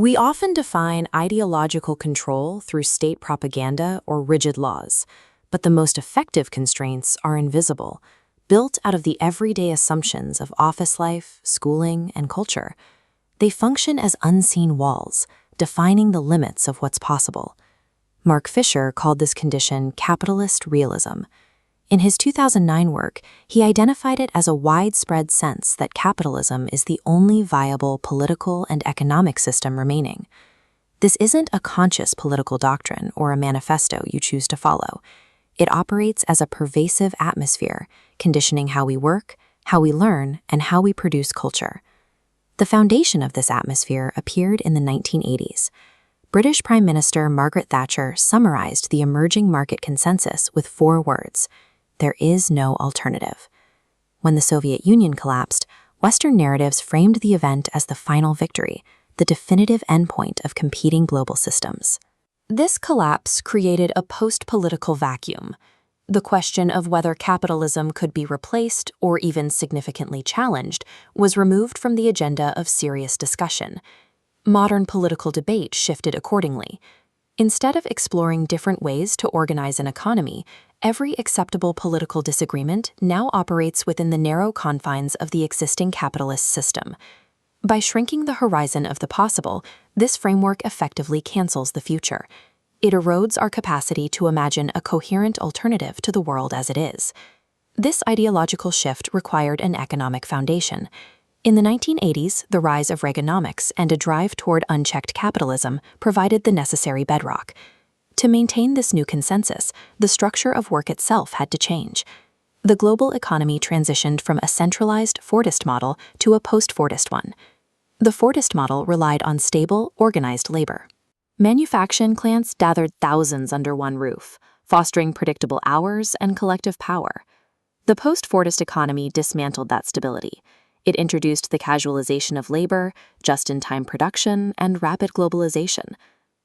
We often define ideological control through state propaganda or rigid laws, but the most effective constraints are invisible, built out of the everyday assumptions of office life, schooling, and culture. They function as unseen walls, defining the limits of what's possible. Mark Fisher called this condition capitalist realism. In his 2009 work, he identified it as a widespread sense that capitalism is the only viable political and economic system remaining. This isn't a conscious political doctrine or a manifesto you choose to follow. It operates as a pervasive atmosphere, conditioning how we work, how we learn, and how we produce culture. The foundation of this atmosphere appeared in the 1980s. British Prime Minister Margaret Thatcher summarized the emerging market consensus with 4 words: there is no alternative. When the Soviet Union collapsed, Western narratives framed the event as the final victory, the definitive endpoint of competing global systems. This collapse created a post-political vacuum. The question of whether capitalism could be replaced or even significantly challenged was removed from the agenda of serious discussion. Modern political debate shifted accordingly. Instead of exploring different ways to organize an economy, every acceptable political disagreement now operates within the narrow confines of the existing capitalist system. By shrinking the horizon of the possible, this framework effectively cancels the future. It erodes our capacity to imagine a coherent alternative to the world as it is. This ideological shift required an economic foundation. In the 1980s, the rise of Reaganomics and a drive toward unchecked capitalism provided the necessary bedrock. To maintain this new consensus, the structure of work itself had to change. The global economy transitioned from a centralized Fordist model to a post-Fordist one. The Fordist model relied on stable, organized labor. Manufacturing plants gathered thousands under one roof, fostering predictable hours and collective power. The post-Fordist economy dismantled that stability. It introduced the casualization of labor, just-in-time production, and rapid globalization.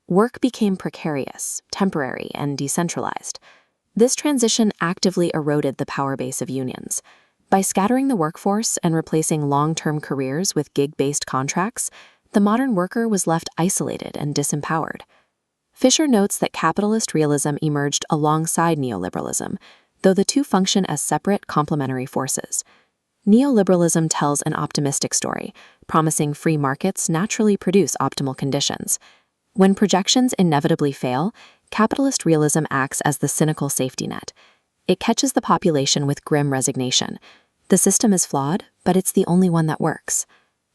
Work became precarious, temporary, and decentralized. This transition actively eroded the power base of unions. By scattering the workforce and replacing long-term careers with gig-based contracts, the modern worker was left isolated and disempowered. Fisher notes that capitalist realism emerged alongside neoliberalism, though the two function as separate complementary forces. Neoliberalism tells an optimistic story, promising free markets naturally produce optimal conditions. When projections inevitably fail, capitalist realism acts as the cynical safety net. It catches the population with grim resignation. The system is flawed, but it's the only one that works.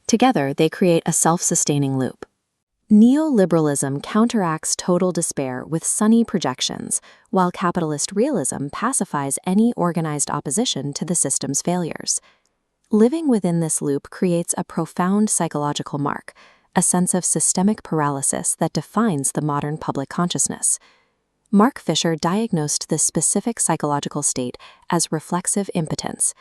Together, they create a self-sustaining loop. Neoliberalism counteracts total despair with sunny projections, while capitalist realism pacifies any organized opposition to the system's failures. Living within this loop creates a profound psychological mark, a sense of systemic paralysis that defines the modern public consciousness. Mark Fisher diagnosed this specific psychological state as reflexive impotence.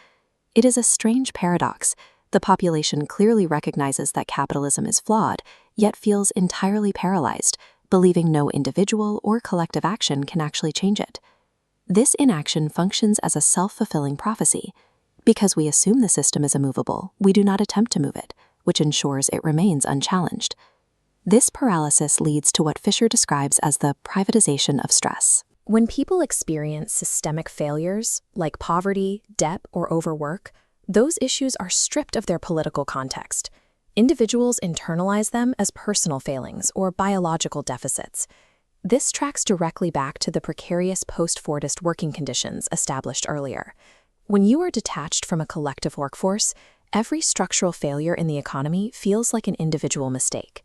It is a strange paradox. The population clearly recognizes that capitalism is flawed, yet feels entirely paralyzed, believing no individual or collective action can actually change it. This inaction functions as a self-fulfilling prophecy. Because we assume the system is immovable, we do not attempt to move it, which ensures it remains unchallenged. This paralysis leads to what Fisher describes as the privatization of stress. When people experience systemic failures, like poverty, debt, or overwork, those issues are stripped of their political context. Individuals internalize them as personal failings or biological deficits. This tracks directly back to the precarious post-Fordist working conditions established earlier. When you are detached from a collective workforce, every structural failure in the economy feels like an individual mistake.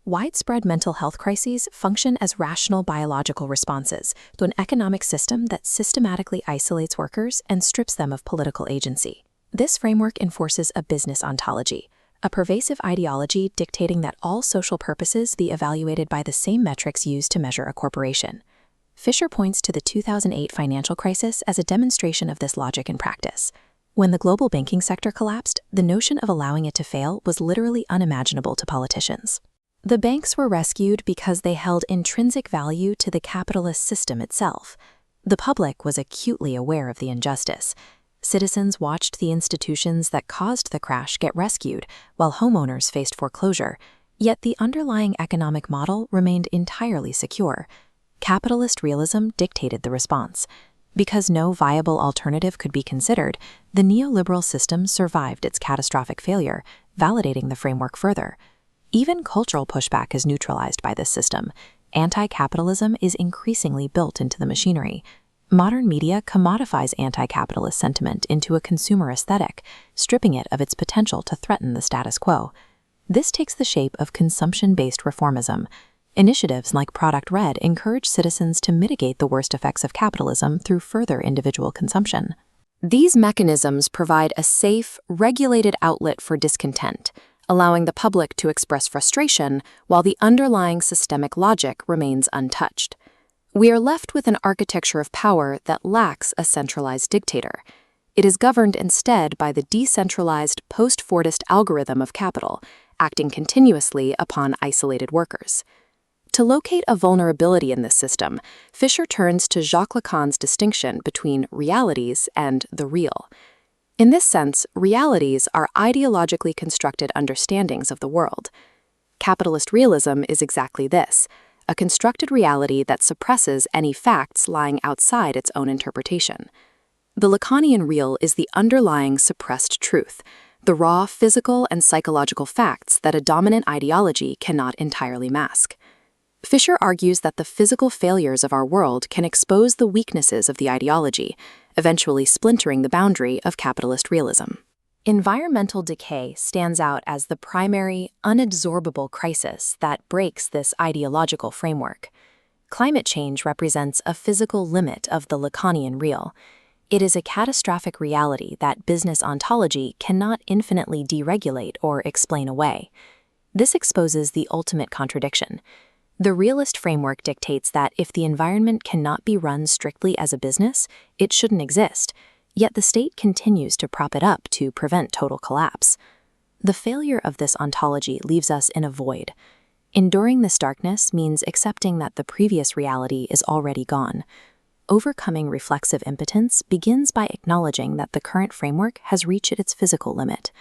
Widespread mental health crises function as rational biological responses to an economic system that systematically isolates workers and strips them of political agency. This framework enforces a business ontology, a pervasive ideology dictating that all social purposes be evaluated by the same metrics used to measure a corporation. Fisher points to the 2008 financial crisis as a demonstration of this logic in practice. When the global banking sector collapsed, the notion of allowing it to fail was literally unimaginable to politicians. The banks were rescued because they held intrinsic value to the capitalist system itself. The public was acutely aware of the injustice. Citizens watched the institutions that caused the crash get rescued, while homeowners faced foreclosure. Yet the underlying economic model remained entirely secure. Capitalist realism dictated the response. Because no viable alternative could be considered, the neoliberal system survived its catastrophic failure, validating the framework further. Even cultural pushback is neutralized by this system. Anti-capitalism is increasingly built into the machinery. Modern media commodifies anti-capitalist sentiment into a consumer aesthetic, stripping it of its potential to threaten the status quo. This takes the shape of consumption-based reformism. Initiatives like Product Red encourage citizens to mitigate the worst effects of capitalism through further individual consumption. These mechanisms provide a safe, regulated outlet for discontent, allowing the public to express frustration while the underlying systemic logic remains untouched. We are left with an architecture of power that lacks a centralized dictator. It is governed instead by the decentralized post-Fordist algorithm of capital, acting continuously upon isolated workers. To locate a vulnerability in this system, Fisher turns to Jacques Lacan's distinction between realities and the real. In this sense, realities are ideologically constructed understandings of the world. Capitalist realism is exactly this, a constructed reality that suppresses any facts lying outside its own interpretation. The Lacanian real is the underlying suppressed truth, the raw physical and psychological facts that a dominant ideology cannot entirely mask. Fisher argues that the physical failures of our world can expose the weaknesses of the ideology, eventually splintering the boundary of capitalist realism. Environmental decay stands out as the primary, unabsorbable crisis that breaks this ideological framework. Climate change represents a physical limit of the Lacanian real. It is a catastrophic reality that business ontology cannot infinitely deregulate or explain away. This exposes the ultimate contradiction. The realist framework dictates that if the environment cannot be run strictly as a business, it shouldn't exist. Yet the state continues to prop it up to prevent total collapse. The failure of this ontology leaves us in a void. Enduring this darkness means accepting that the previous reality is already gone. Overcoming reflexive impotence begins by acknowledging that the current framework has reached its physical limit.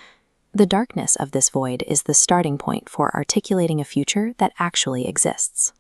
The darkness of this void is the starting point for articulating a future that actually exists.